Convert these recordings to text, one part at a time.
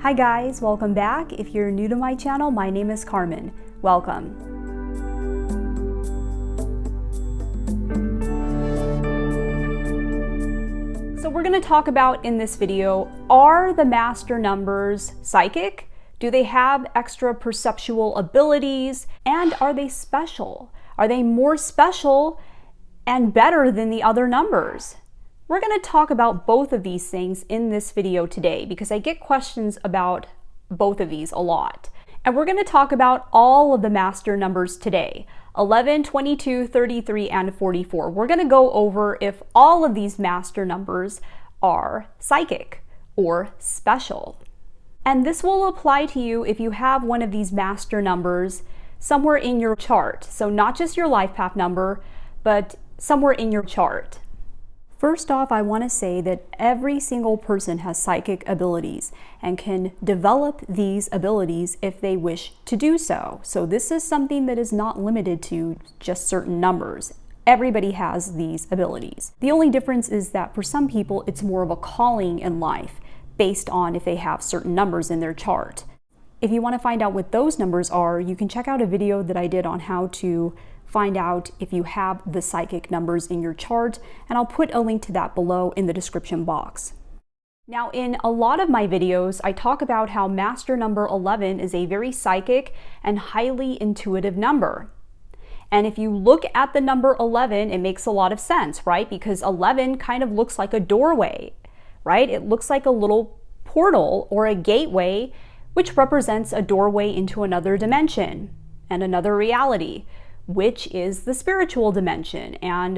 Hi guys, welcome back. If you're new to my channel, my name is Carmen. Welcome. So we're going to talk about in this video, are the master numbers psychic? Do they have extra perceptual abilities? And are they special? Are they more special and better than the other numbers? We're going to talk about both of these things in this video today because I get questions about both of these a lot. And we're going to talk about all of the master numbers today, 11, 22, 33, and 44. We're going to go over if all of these master numbers are psychic or special. And this will apply to you if you have one of these master numbers somewhere in your chart. So not just your life path number, but somewhere in your chart. First off, I want to say that every single person has psychic abilities and can develop these abilities if they wish to do so. So this is something that is not limited to just certain numbers. Everybody has these abilities. The only difference is that for some people, it's more of a calling in life based on if they have certain numbers in their chart. If you want to find out what those numbers are, you can check out a video that I did on how to find out if you have the psychic numbers in your chart, and I'll put a link to that below in the description box. Now, in a lot of my videos, I talk about how master number 11 is a very psychic and highly intuitive number. And if you look at the number 11, it makes a lot of sense, right? Because 11 kind of looks like a doorway, right? It looks like a little portal or a gateway, which represents a doorway into another dimension and another reality, which is the spiritual dimension and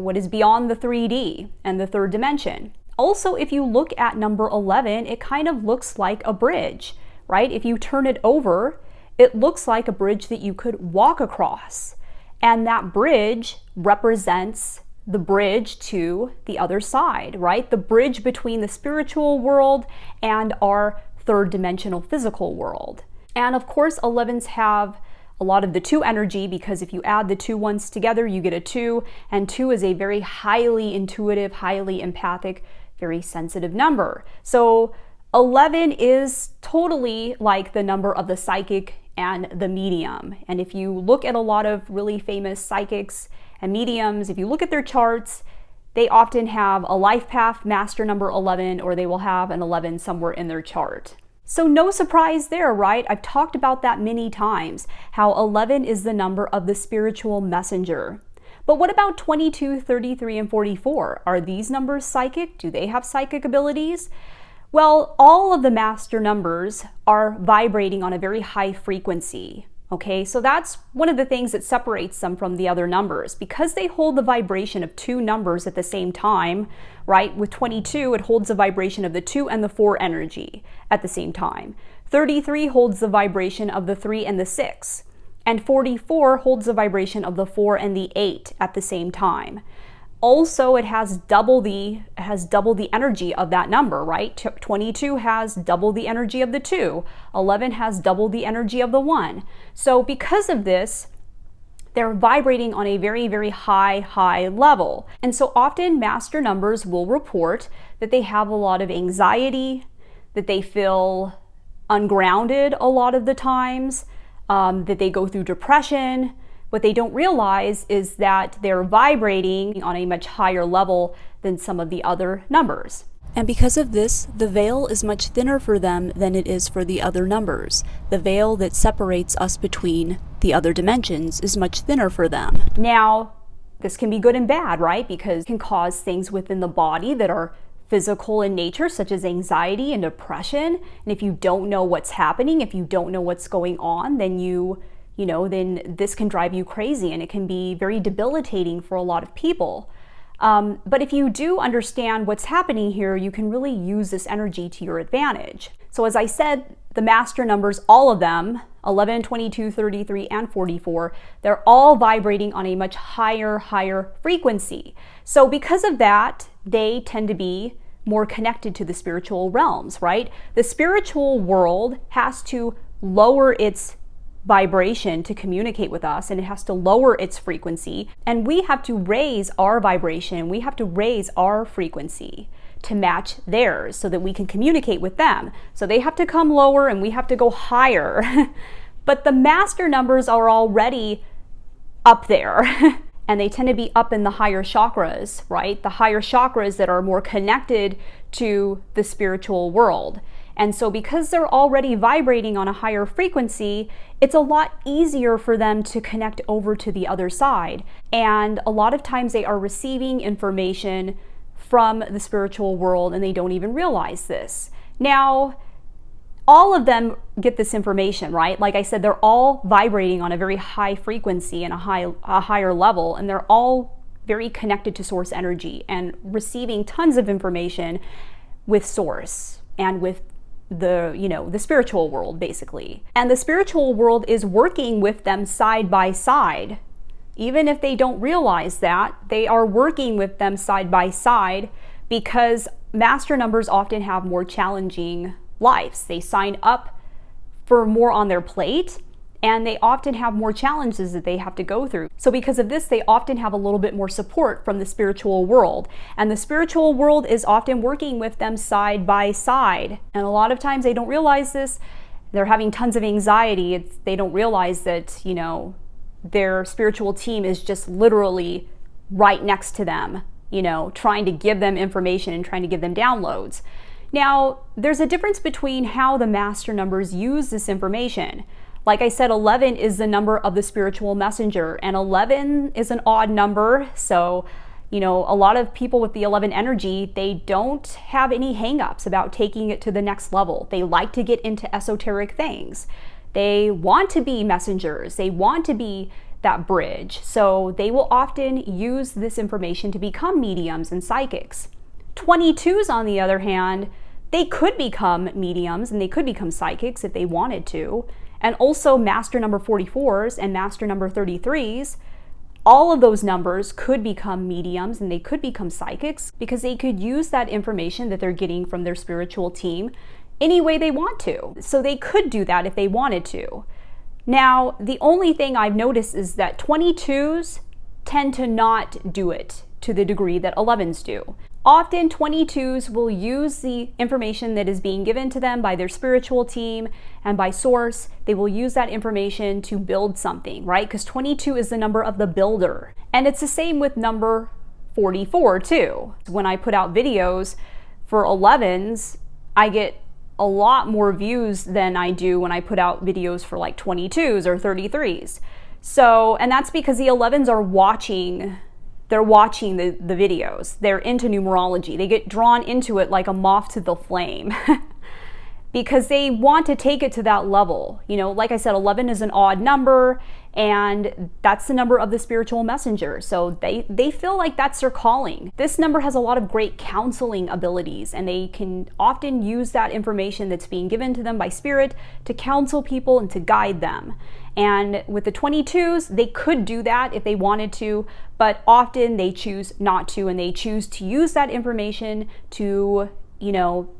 what is beyond the 3D and the third dimension. Also, if you look at number 11, it kind of looks like a bridge, right? If you turn it over, it looks like a bridge that you could walk across. And that bridge represents the bridge to the other side, right? The bridge between the spiritual world and our third dimensional physical world. And of course, 11s have a lot of the 2 energy, because if you add the 2 ones together, you get a 2, and 2 is a very highly intuitive, highly empathic, very sensitive number. So 11 is totally like the number of the psychic and the medium. And if you look at a lot of really famous psychics and mediums, if you look at their charts, they often have a life path master number 11, or they will have an 11 somewhere in their chart. So no surprise there, right? I've talked about that many times, how 11 is the number of the spiritual messenger. But what about 22, 33, and 44? Are these numbers psychic? Do they have psychic abilities? Well, all of the master numbers are vibrating on a very high frequency. Okay, so that's one of the things that separates them from the other numbers. Because they hold the vibration of 2 numbers at the same time, right? With 22, it holds the vibration of the 2 and the 4 energy at the same time. 33 holds the vibration of the 3 and the 6. And 44 holds the vibration of the 4 and the 8 at the same time. Also, it has double the energy of that number, right? 22 has double the energy of the 2. 11 has double the energy of the 1. So because of this, they're vibrating on a very, very high level. And so often master numbers will report that they have a lot of anxiety, that they feel ungrounded a lot of the times, that they go through depression. What they don't realize is that they're vibrating on a much higher level than some of the other numbers. And because of this, the veil is much thinner for them than it is for the other numbers. The veil that separates us between the other dimensions is much thinner for them. Now, this can be good and bad, right? Because it can cause things within the body that are physical in nature, such as anxiety and depression. And if you don't know what's happening, if you don't know what's going on, then then this can drive you crazy, and it can be very debilitating for a lot of people. But if you do understand what's happening here, you can really use this energy to your advantage. So as I said, the master numbers, all of them, 11, 22, 33, and 44, they're all vibrating on a much higher frequency. So because of that, they tend to be more connected to the spiritual realms, right? The spiritual world has to lower its vibration to communicate with us, and it has to lower its frequency, and we have to raise our vibration, we have to raise our frequency to match theirs so that we can communicate with them. So they have to come lower and we have to go higher. But the master numbers are already up there. And they tend to be up in the higher chakras, right? The higher chakras that are more connected to the spiritual world. And so because they're already vibrating on a higher frequency, it's a lot easier for them to connect over to the other side. And a lot of times they are receiving information from the spiritual world and they don't even realize this. Now, all of them get this information, right? Like I said, they're all vibrating on a very high frequency and a higher level, and they're all very connected to source energy and receiving tons of information with source and with the spiritual world, basically. And the spiritual world is working with them side by side. Even if they don't realize that, they are working with them side by side because master numbers often have more challenging lives. They sign up for more on their plate and they often have more challenges that they have to go through. So because of this, they often have a little bit more support from the spiritual world. And the spiritual world is often working with them side by side. And a lot of times they don't realize this. They're having tons of anxiety. They don't realize that, their spiritual team is just literally right next to them, trying to give them information and trying to give them downloads. Now, there's a difference between how the master numbers use this information. Like I said, 11 is the number of the spiritual messenger, and 11 is an odd number. So, a lot of people with the 11 energy, they don't have any hangups about taking it to the next level. They like to get into esoteric things. They want to be messengers. They want to be that bridge. So they will often use this information to become mediums and psychics. 22s, on the other hand, they could become mediums and they could become psychics if they wanted to. And also master number 44s and master number 33s, all of those numbers could become mediums and they could become psychics because they could use that information that they're getting from their spiritual team any way they want to. So they could do that if they wanted to. Now, the only thing I've noticed is that 22s tend to not do it to the degree that 11s do. Often 22s will use the information that is being given to them by their spiritual team and by source. They will use that information to build something, right? Because 22 is the number of the builder. And it's the same with number 44 too. When I put out videos for 11s, I get a lot more views than I do when I put out videos for like 22s or 33s. So, and that's because the 11s are watching the videos. They're into numerology. They get drawn into it like a moth to the flame because they want to take it to that level. Like I said, 11 is an odd number and that's the number of the spiritual messenger. So they feel like that's their calling. This number has a lot of great counseling abilities and they can often use that information that's being given to them by spirit to counsel people and to guide them. And with the 22s, they could do that if they wanted to, but often they choose not to, and they choose to use that information to,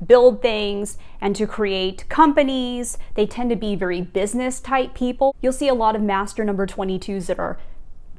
build things and to create companies. They tend to be very business type people. You'll see a lot of master number 22s that are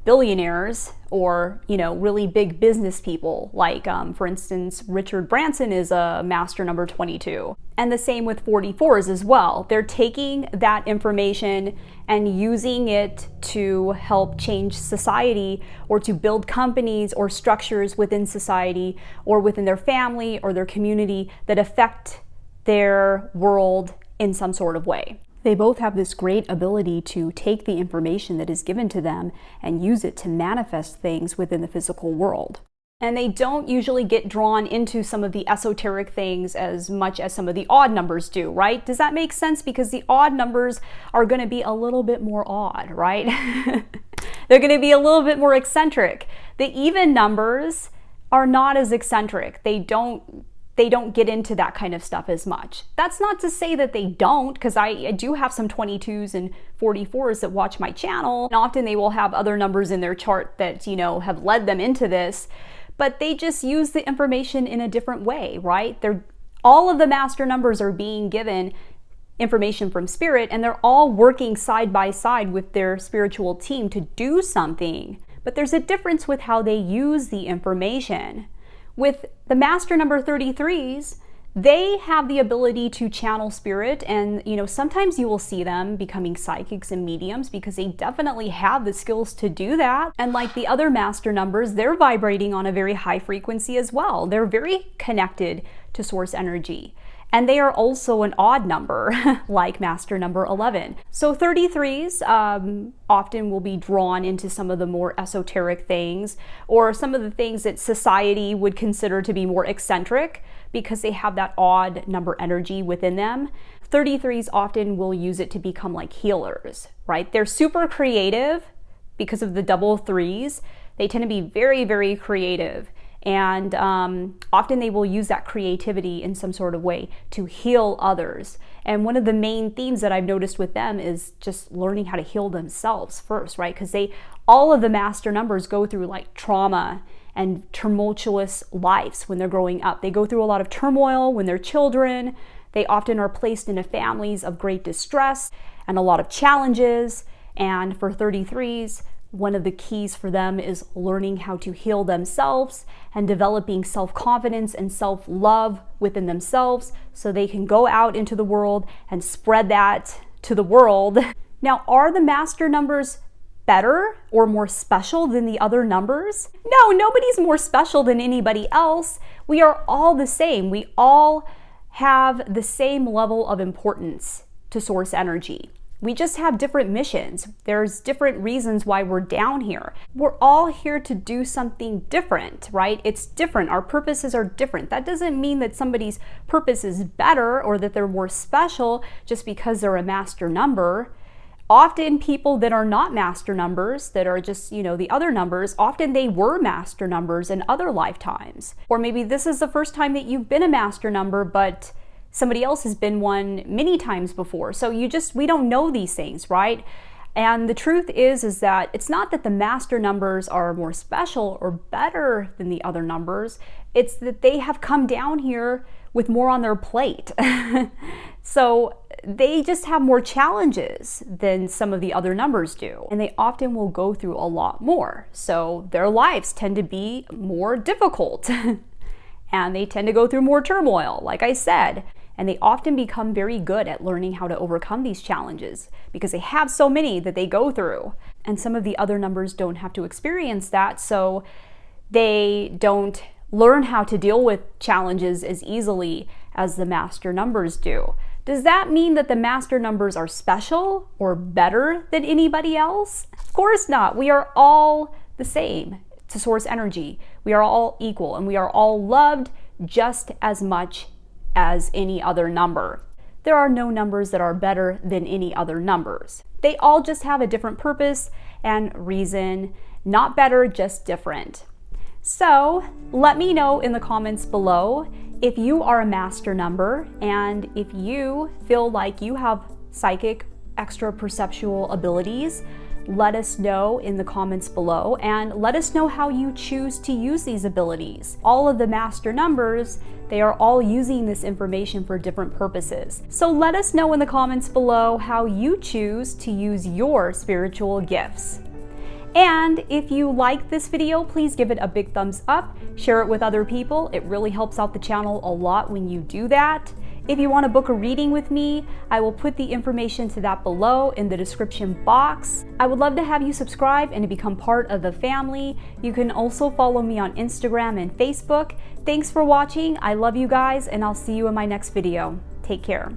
billionaires or, really big business people. Like, for instance, Richard Branson is a master number 22. And the same with 44s as well. They're taking that information and using it to help change society or to build companies or structures within society or within their family or their community that affect their world in some sort of way. They both have this great ability to take the information that is given to them and use it to manifest things within the physical world. And they don't usually get drawn into some of the esoteric things as much as some of the odd numbers do, right? Does that make sense? Because the odd numbers are going to be a little bit more odd, right? They're going to be a little bit more eccentric. The even numbers are not as eccentric. They don't get into that kind of stuff as much. That's not to say that they don't, because I do have some 22s and 44s that watch my channel. And often they will have other numbers in their chart that, have led them into this, but they just use the information in a different way, right? All of the master numbers are being given information from spirit, and they're all working side by side with their spiritual team to do something. But there's a difference with how they use the information. With the master number 33s, they have the ability to channel spirit, and sometimes you will see them becoming psychics and mediums because they definitely have the skills to do that. And like the other master numbers, they're vibrating on a very high frequency as well. They're very connected to source energy. And they are also an odd number, like master number 11. So 33s often will be drawn into some of the more esoteric things, or some of the things that society would consider to be more eccentric, because they have that odd number energy within them. 33s often will use it to become like healers, right? They're super creative because of the double threes. They tend to be very, very creative. And often they will use that creativity in some sort of way to heal others. And one of the main themes that I've noticed with them is just learning how to heal themselves first, right? Because all of the master numbers go through like trauma and tumultuous lives when they're growing up. They go through a lot of turmoil when they're children. They often are placed into families of great distress and a lot of challenges. And for 33s, one of the keys for them is learning how to heal themselves and developing self-confidence and self-love within themselves so they can go out into the world and spread that to the world. Now, are the master numbers better or more special than the other numbers? No, nobody's more special than anybody else. We are all the same. We all have the same level of importance to source energy. We just have different missions. There's different reasons why we're down here. We're all here to do something different, right? It's different. Our purposes are different. That doesn't mean that somebody's purpose is better or that they're more special just because they're a master number. Often people that are not master numbers, that are just, the other numbers, often they were master numbers in other lifetimes. Or maybe this is the first time that you've been a master number, but somebody else has been one many times before. So we don't know these things, right? And the truth is that it's not that the master numbers are more special or better than the other numbers. It's that they have come down here with more on their plate. So they just have more challenges than some of the other numbers do. And they often will go through a lot more. So their lives tend to be more difficult. And they tend to go through more turmoil, like I said. And they often become very good at learning how to overcome these challenges because they have so many that they go through. And some of the other numbers don't have to experience that, so they don't learn how to deal with challenges as easily as the master numbers do. Does that mean that the master numbers are special or better than anybody else? Of course not. We are all the same to source energy. We are all equal, and we are all loved just as much as any other number. There are no numbers that are better than any other numbers. They all just have a different purpose and reason. Not better, just different. So let me know in the comments below if you are a master number and if you feel like you have psychic extra perceptual abilities. Let us know in the comments below, and let us know how you choose to use these abilities. All of the master numbers, they are all using this information for different purposes. So let us know in the comments below how you choose to use your spiritual gifts. And if you like this video, please give it a big thumbs up, share it with other people. It really helps out the channel a lot when you do that. If you want to book a reading with me, I will put the information to that below in the description box. I would love to have you subscribe and to become part of the family. You can also follow me on Instagram and Facebook. Thanks for watching. I love you guys, and I'll see you in my next video. Take care.